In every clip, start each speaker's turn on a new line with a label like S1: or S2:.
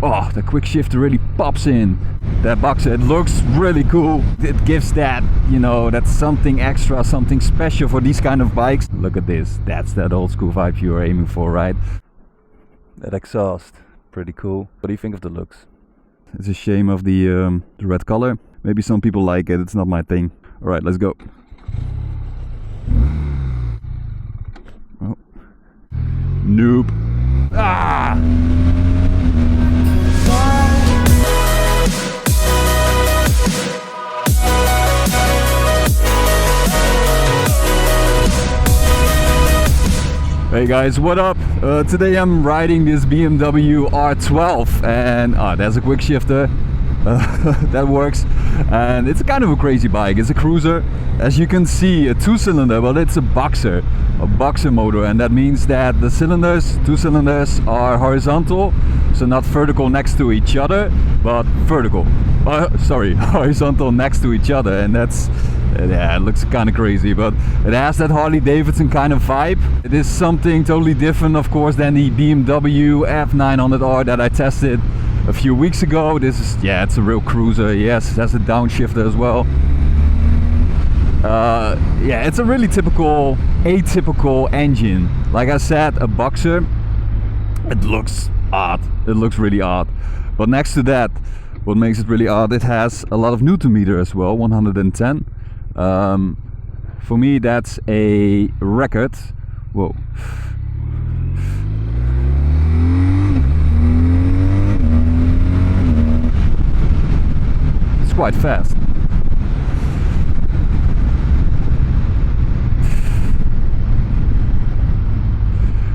S1: Oh, the quick shifter really pops in. That Boxer, it looks really cool. It gives that, you know, that's something extra, something special for these kind of bikes. Look at this. That's that old school vibe you were aiming for, right? That exhaust, pretty cool. What do you think of the looks? It's a shame of the red color. Maybe some people like it. It's not my thing. All right, let's go. Oh. Noob. Ah! Hey guys, what up? Today I'm riding this BMW R12 and there's a quick shifter. That works, and it's kind of a crazy bike. It's a cruiser, as you can see, a two-cylinder, but it's a boxer motor, and that means that the two cylinders are horizontal, so not vertical next to each other, but vertical. Horizontal next to each other, and that's, yeah, it looks kind of crazy, but it has that Harley Davidson kind of vibe. It is something totally different, of course, than the BMW F900R that I tested a few weeks ago. This is, yeah, it's a real cruiser. Yes, it has a downshifter as well. Yeah, it's a really atypical engine. Like I said, a boxer. It looks odd. It looks really odd. But next to that, what makes it really odd, it has a lot of Newton meter as well, 110. For me, that's a record. Whoa. Quite fast.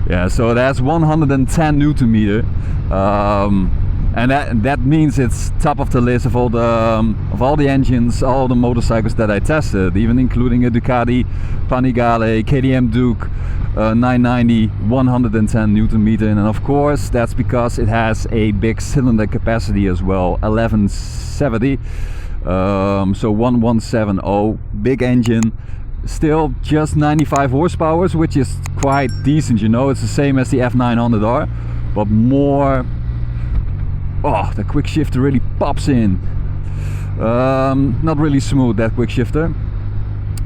S1: Yeah, so it has 110 Newton meter, and that means it's top of the list of all the engines, all the motorcycles that I tested, even including a Ducati Panigale, KTM Duke 990, 110 Newton meter, and of course that's because it has a big cylinder capacity as well, 1170. So 1170, big engine, still just 95 horsepower, which is quite decent, you know. It's the same as the F900R, but more. Oh, the quick shifter really pops in. Not really smooth, that quick shifter.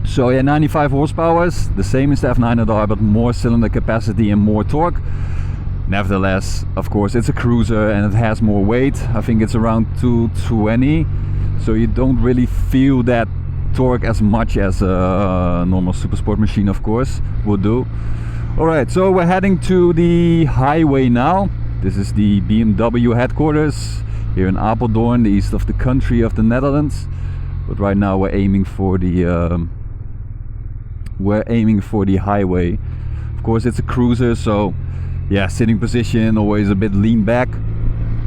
S1: So yeah, 95 horsepower, the same as the F900R, but more cylinder capacity and more torque. Nevertheless, of course, it's a cruiser and it has more weight. I think it's around 220. So you don't really feel that torque as much as a normal supersport machine, of course, would do. Alright, so we're heading to the highway now. This is the BMW headquarters here in Apeldoorn, the east of the country of the Netherlands. But right now we're aiming for the highway. Of course, it's a cruiser, so yeah, sitting position always a bit lean back,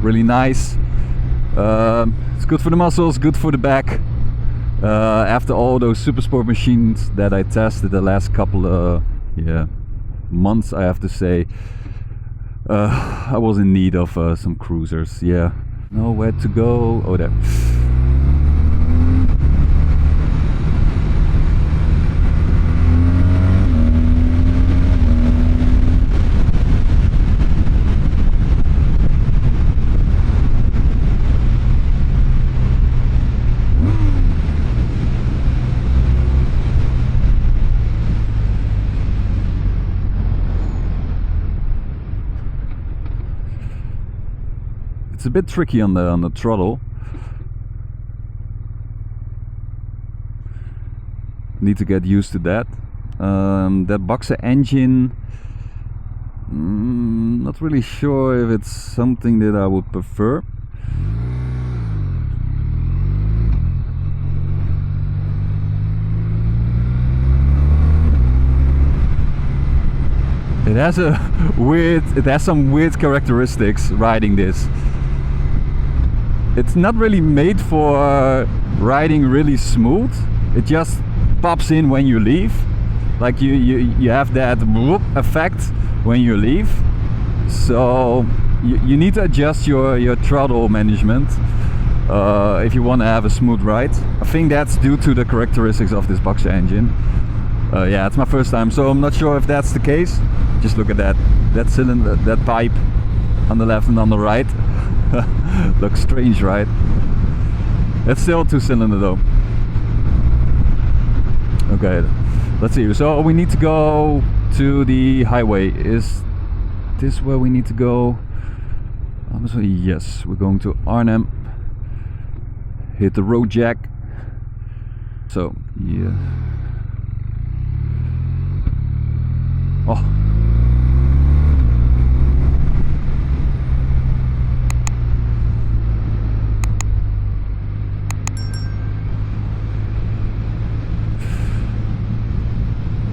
S1: really nice. It's good for the muscles, good for the back. After all those supersport machines that I tested the last couple of months, I have to say, I was in need of some cruisers. Yeah, nowhere to go. Oh, there. It's a bit tricky on the throttle. Need to get used to that. That Boxer engine, not really sure if it's something that I would prefer. It has some weird characteristics riding this. It's not really made for riding really smooth. It just pops in when you leave. Like you have that whoop effect when you leave. So you need to adjust your throttle management if you want to have a smooth ride. I think that's due to the characteristics of this Boxer engine. Yeah, it's my first time, so I'm not sure if that's the case. Just look at that cylinder, that pipe on the left and on the right. Looks strange, right? It's still 2-cylinder though. Okay, let's see. So we need to go to the highway. Is this where we need to go? Yes, we're going to Arnhem. Hit the road jack. So, yeah. Oh.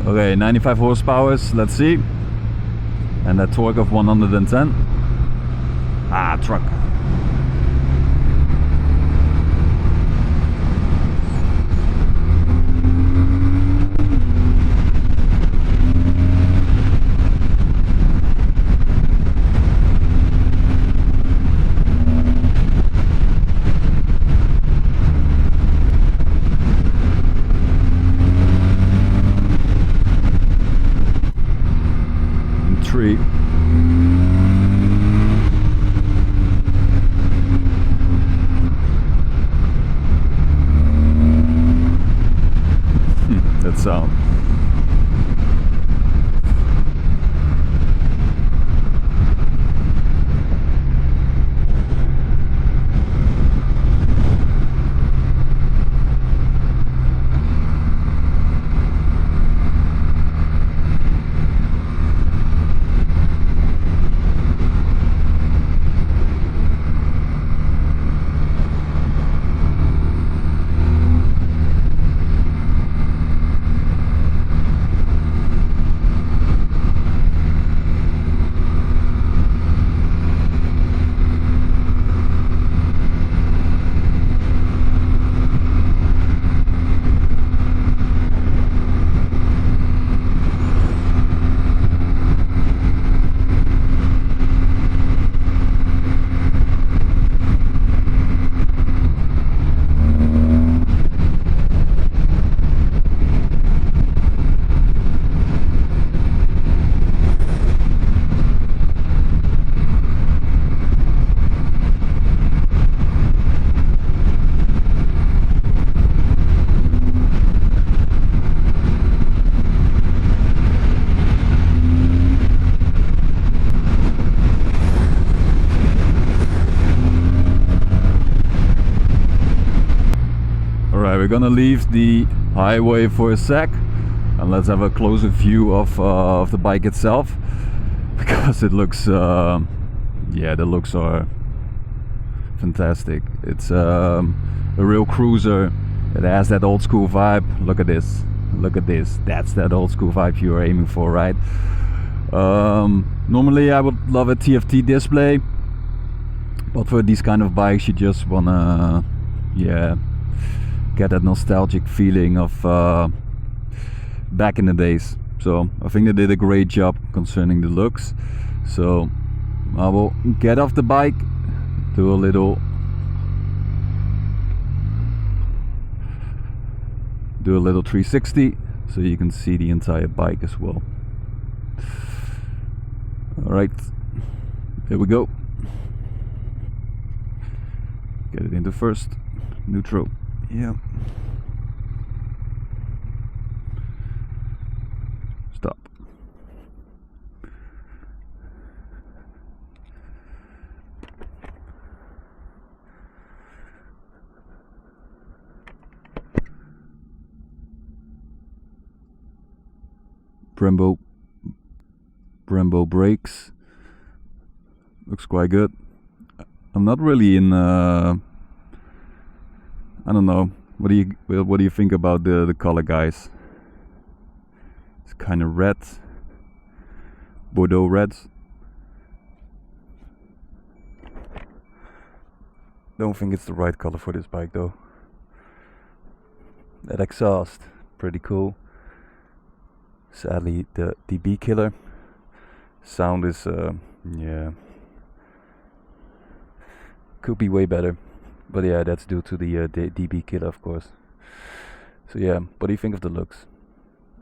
S1: Okay, 95 horsepower, let's see. And that torque of 110. Ah, truck. Tree. That sound. We're gonna leave the highway for a sec and let's have a closer view of the bike itself, because it looks yeah, the looks are fantastic. It's a real cruiser. It has that old school vibe. Look at this, look at this. That's that old school vibe you're aiming for, right? Normally I would love a TFT display, but for these kind of bikes you just wanna, yeah, get that nostalgic feeling of back in the days. So I think they did a great job concerning the looks. So I will get off the bike, do a little 360 so you can see the entire bike as well. Alright, here we go. Get it into first, neutral. Yeah. Stop. Brembo brakes. Looks quite good. I'm not really in I don't know. What do you think about the color, guys? It's kind of red, Bordeaux reds. Don't think it's the right color for this bike though. That exhaust, pretty cool. Sadly, the DB killer sound is yeah, could be way better. But yeah, that's due to the DB killer, of course. So yeah, what do you think of the looks?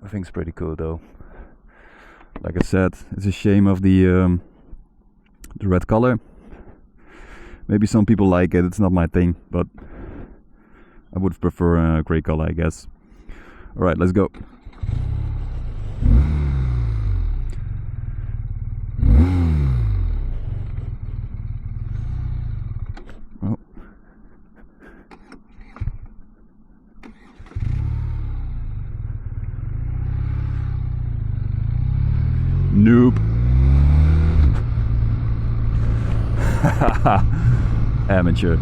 S1: I think it's pretty cool though. Like I said, it's a shame of the red color. Maybe some people like it, it's not my thing, but I would prefer a grey color, I guess. Alright, let's go. Oh. Noob. Amateur.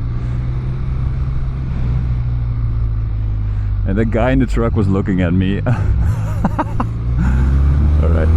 S1: And the guy in the truck was looking at me. Alright.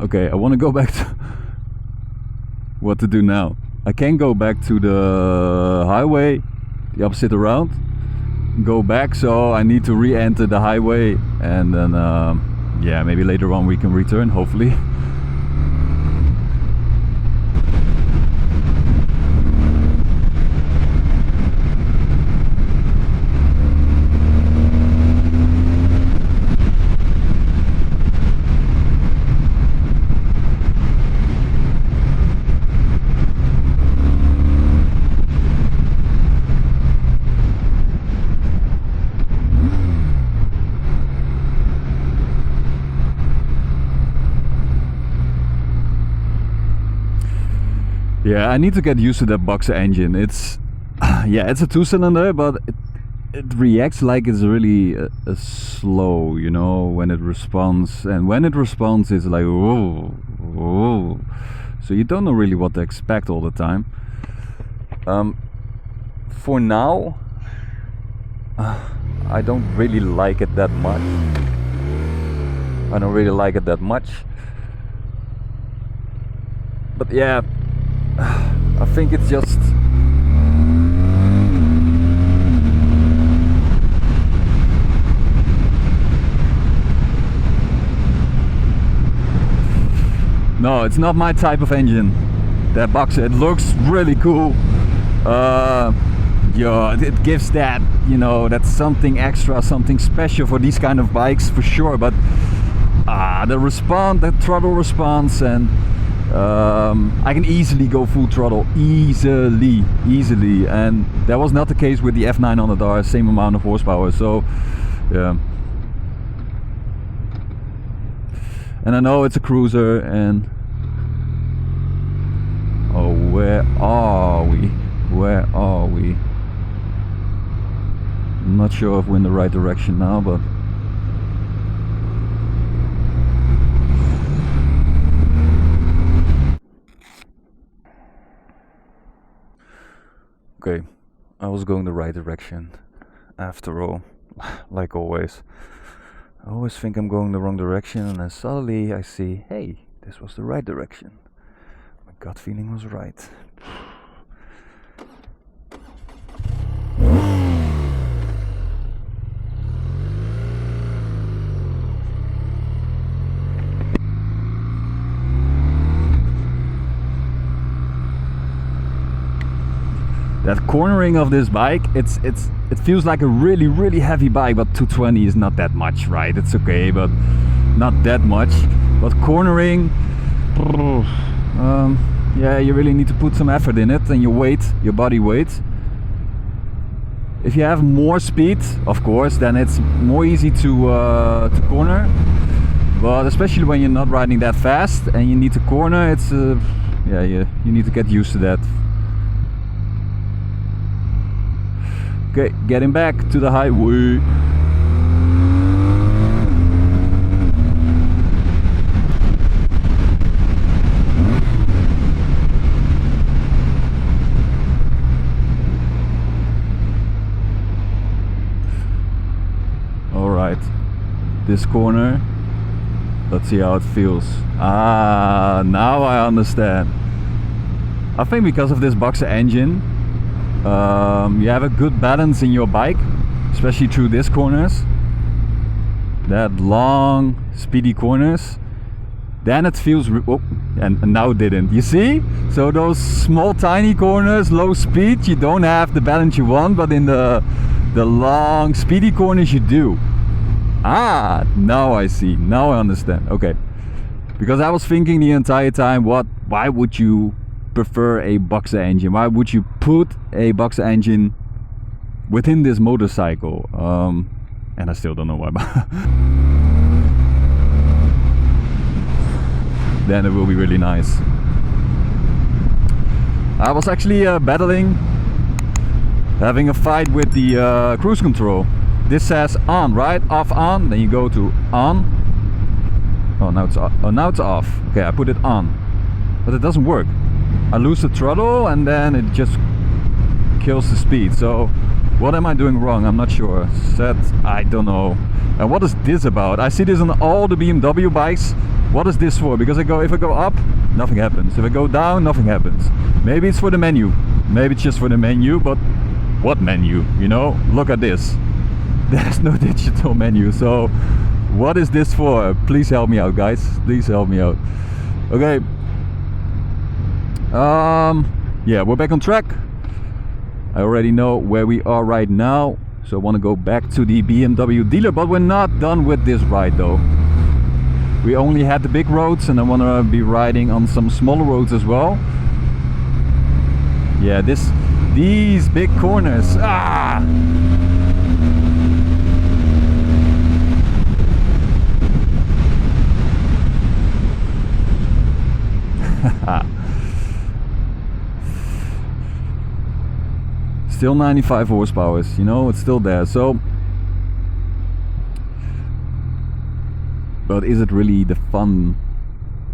S1: Okay, I want to go back to what to do now. I can go back to the highway, the opposite around, go back, so I need to re-enter the highway, and then yeah, maybe later on we can return, hopefully. Yeah, I need to get used to that Boxer engine. It's yeah, it's a 2-cylinder, but it reacts like it's really slow, you know, when it responds. And when it responds, it's like whoa, whoa. So you don't know really what to expect all the time. For now, I don't really like it that much. I don't really like it that much. But yeah, I think it's just no, it's not my type of engine, that Boxer. It looks really cool. Yeah, it gives that, you know, that's something extra, something special for these kind of bikes for sure. But the throttle response, and I can easily go full throttle, easily, and that was not the case with the F900R, same amount of horsepower. So yeah, and I know it's a cruiser, and oh, where are we? I'm not sure if we're in the right direction now, but okay, I was going the right direction after all, like always. I always think I'm going the wrong direction, and then suddenly I see, hey, this was the right direction. My gut feeling was right. That cornering of this bike, it feels like a really heavy bike, but 220 is not that much, right? It's okay, but not that much. But cornering, yeah, you really need to put some effort in it, and your weight, your body weight. If you have more speed, of course, then it's more easy to corner. But especially when you're not riding that fast and you need to corner, it's yeah, you need to get used to that. Okay, getting back to the highway. Right, this corner, let's see how it feels. Now I understand. I think because of this Boxer engine, you have a good balance in your bike, especially through these corners, that long speedy corners. Then it feels and now it didn't, you see? So those small tiny corners, low speed, you don't have the balance you want, but in the long speedy corners you do. Now I see, now I understand. Okay, because I was thinking the entire time, why would you prefer a Boxer engine? Why would you put a Boxer engine within this motorcycle? And I still don't know why. Then it will be really nice. I was actually battling, having a fight with the cruise control. This says on, right? Off, on. Then you go to on. Oh, now it's off. Oh, now it's off. Okay, I put it on, but it doesn't work. I lose the throttle and then it just kills the speed. So what am I doing wrong? I'm not sure. Set, I don't know. And what is this about? I see this on all the BMW bikes. What is this for? Because if I go up, nothing happens. If I go down, nothing happens. Maybe it's for the menu. Maybe it's just for the menu, but what menu? You know, look at this. There's no digital menu. So what is this for? Please help me out, guys. Please help me out. Okay. Yeah, we're back on track. I already know where we are right now, so I want to go back to the BMW dealer, but we're not done with this ride though. We only had the big roads and I want to be riding on some smaller roads as well. Yeah, these big corners. Still 95 horsepower, you know, it's still there. So, but is it really the fun?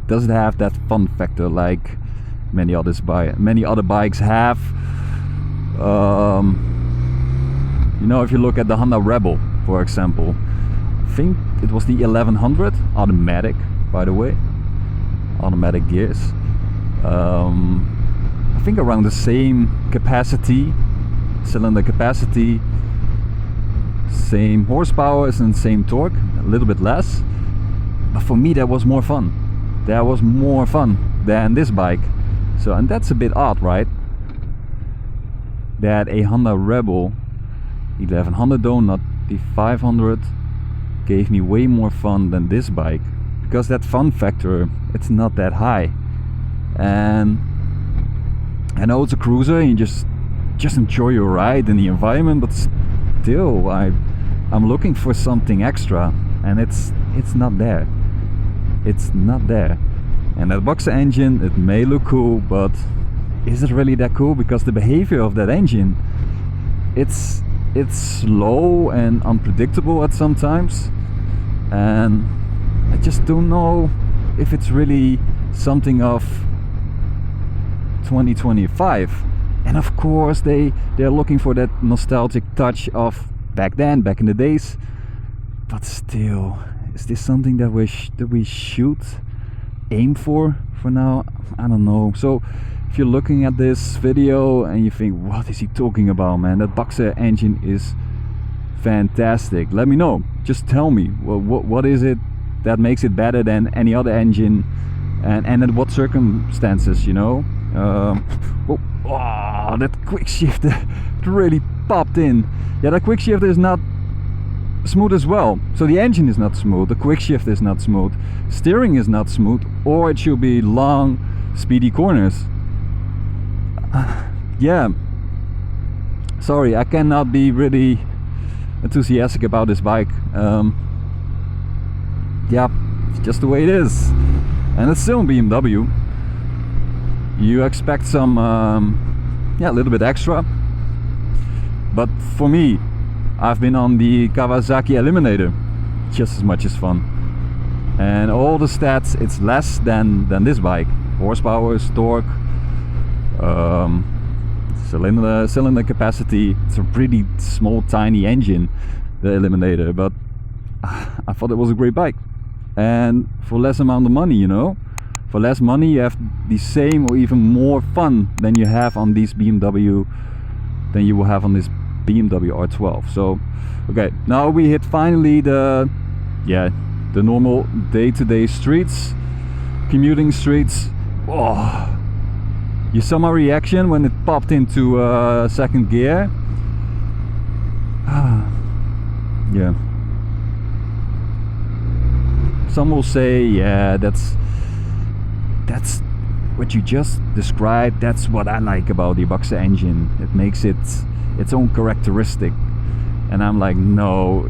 S1: Does it have that fun factor like many other bikes have? You know, if you look at the Honda Rebel, for example, I think it was the 1100 automatic, by the way, automatic gears. I think around the same capacity, cylinder capacity, same horsepower and same torque, a little bit less, but for me that was more fun. That was more fun than this bike. So, and that's a bit odd, right? That a Honda Rebel 1100 though, not the 500, gave me way more fun than this bike, because that fun factor, it's not that high. And I know it's a cruiser and you just enjoy your ride in the environment, but still I'm looking for something extra, and it's not there. It's not there. And that Boxer engine, it may look cool, but is it really that cool? Because the behavior of that engine, it's slow and unpredictable at some times, and I just don't know if it's really something of 2025. And of course they're looking for that nostalgic touch of back then, back in the days, but still, is this something that we should aim for now? I don't know. So if you're looking at this video and you think, what is he talking about, man? That Boxer engine is fantastic. Let me know. Just tell me, what is it that makes it better than any other engine, and at what circumstances, you know? Oh, that quick shift really popped in. Yeah, that quick shift is not smooth as well. So the engine is not smooth, the quick shift is not smooth, steering is not smooth, or it should be long, speedy corners. Yeah, sorry, I cannot be really enthusiastic about this bike. Yeah, it's just the way it is. And it's still a BMW. You expect some, yeah, a little bit extra. But for me, I've been on the Kawasaki Eliminator, just as much as fun. And all the stats, it's less than this bike. Horsepower, torque, cylinder capacity. It's a pretty small, tiny engine, the Eliminator. But I thought it was a great bike, and for less amount of money, you know, for less money you have the same or even more fun than you have on these BMW, than you will have on this BMW R12. So okay, now we hit finally the normal day-to-day streets, commuting streets. Oh, you saw my reaction when it popped into second gear. Yeah. Some will say, yeah, that's what you just described. That's what I like about the Boxer engine. It makes it its own characteristic. And I'm like, no,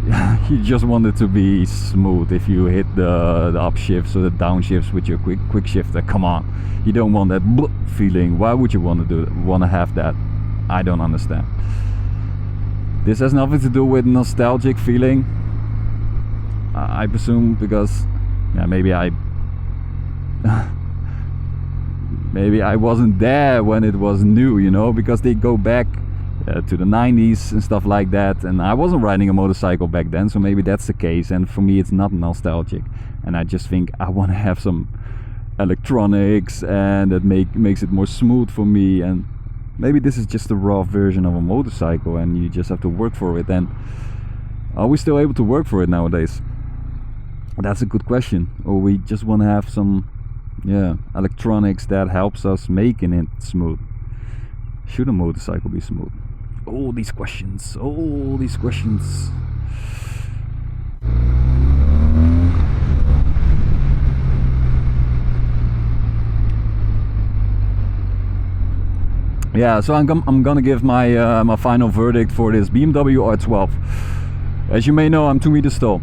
S1: you just want it to be smooth. If you hit the upshifts or the downshifts with your quick shifter, come on, you don't want that feeling. Why would you want to have that? I don't understand. This has nothing to do with nostalgic feeling, I presume, because maybe I wasn't there when it was new, you know, because they go back to the 90s and stuff like that, and I wasn't riding a motorcycle back then, so maybe that's the case. And for me it's not nostalgic, and I just think I want to have some electronics, and that makes it more smooth for me. And maybe this is just a raw version of a motorcycle, and you just have to work for it. And are we still able to work for it nowadays? That's a good question. Or we just want to have some electronics that helps us making it smooth. Should a motorcycle be smooth? All these questions. Yeah, so I'm gonna give my my final verdict for this BMW R12. As you may know, I'm 2 meters tall,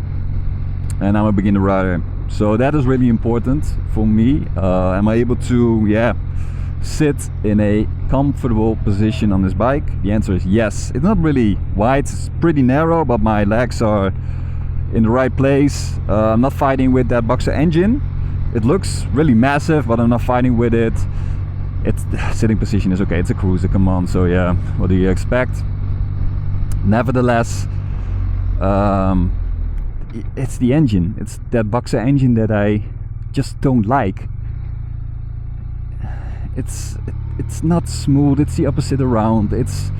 S1: and I'm a beginner rider, so that is really important for me. Am I able to sit in a comfortable position on this bike? The answer is yes. It's not really wide, it's pretty narrow, but my legs are in the right place. I'm not fighting with that Boxer engine. It looks really massive, but I'm not fighting with it. Its sitting position is okay. It's a cruiser, come on. So yeah, what do you expect? Nevertheless, it's the engine. It's that Boxer engine that I just don't like. It's not smooth. It's the opposite around. It's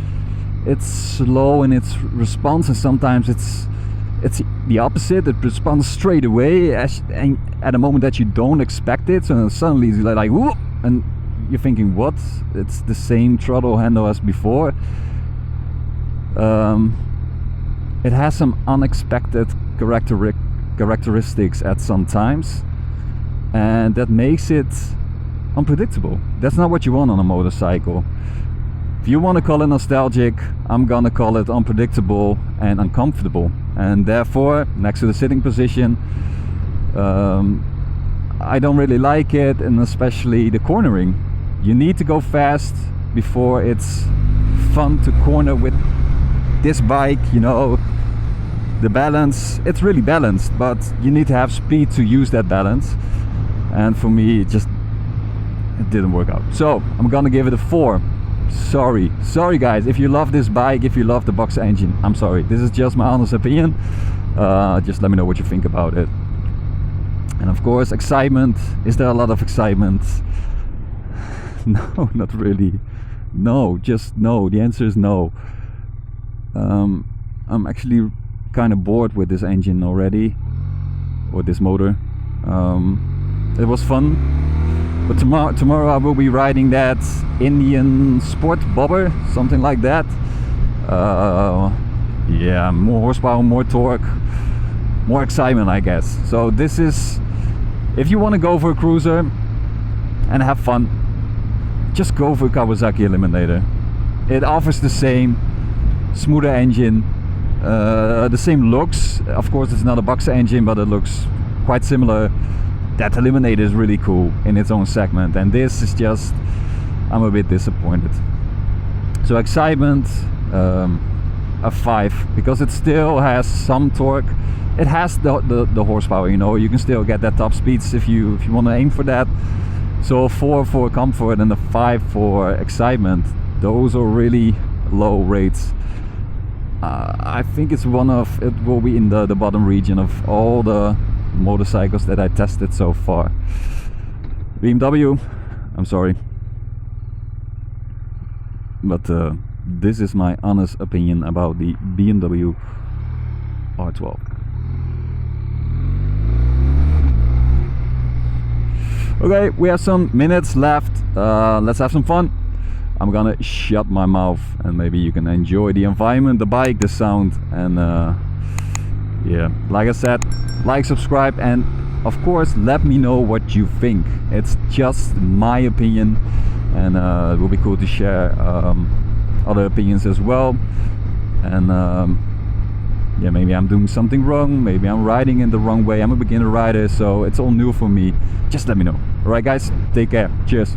S1: slow in its response, and sometimes it's the opposite. It responds straight away and at a moment that you don't expect it. So suddenly it's like whoop, and you're thinking, what? It's the same throttle handle as before. It has some unexpected characteristics at some times, and that makes it unpredictable. That's not what you want on a motorcycle. If you want to call it nostalgic, I'm gonna call it unpredictable and uncomfortable. And therefore, next to the sitting position, I don't really like it, and especially the cornering. You need to go fast before it's fun to corner with this bike, you know. The balance, it's really balanced, but you need to have speed to use that balance. And for me, it didn't work out. So I'm gonna give it a 4. Sorry guys, if you love this bike, if you love the Boxer engine, I'm sorry. This is just my honest opinion. Just let me know what you think about it. And of course, excitement. Is there a lot of excitement? No, not really. No, just no. The answer is no. I'm actually kind of bored with this engine already, or this motor. It was fun, but tomorrow I will be riding that Indian Sport Bobber, something like that. Yeah, more horsepower, more torque, more excitement, I guess. So this is, if you want to go for a cruiser and have fun, just go for a Kawasaki Eliminator. It offers the same smoother engine, the same looks. Of course, it's not a Boxer engine, but it looks quite similar. That Eliminator is really cool in its own segment, and this is just, I'm a bit disappointed. So excitement, a 5, because it still has some torque. It has the horsepower, you know. You can still get that top speeds if you want to aim for that. So a 4 for comfort and a 5 for excitement. Those are really low rates. I think it will be in the bottom region of all the motorcycles that I tested so far. BMW, I'm sorry, but this is my honest opinion about the BMW R12. Okay, we have some minutes left. Let's have some fun. I'm gonna shut my mouth and maybe you can enjoy the environment, the bike, the sound, and yeah, like I said, like, subscribe, and of course let me know what you think. It's just my opinion, and it will be cool to share other opinions as well. And yeah, maybe I'm doing something wrong, maybe I'm riding in the wrong way. I'm a beginner rider, so it's all new for me. Just let me know. Alright guys, take care, cheers.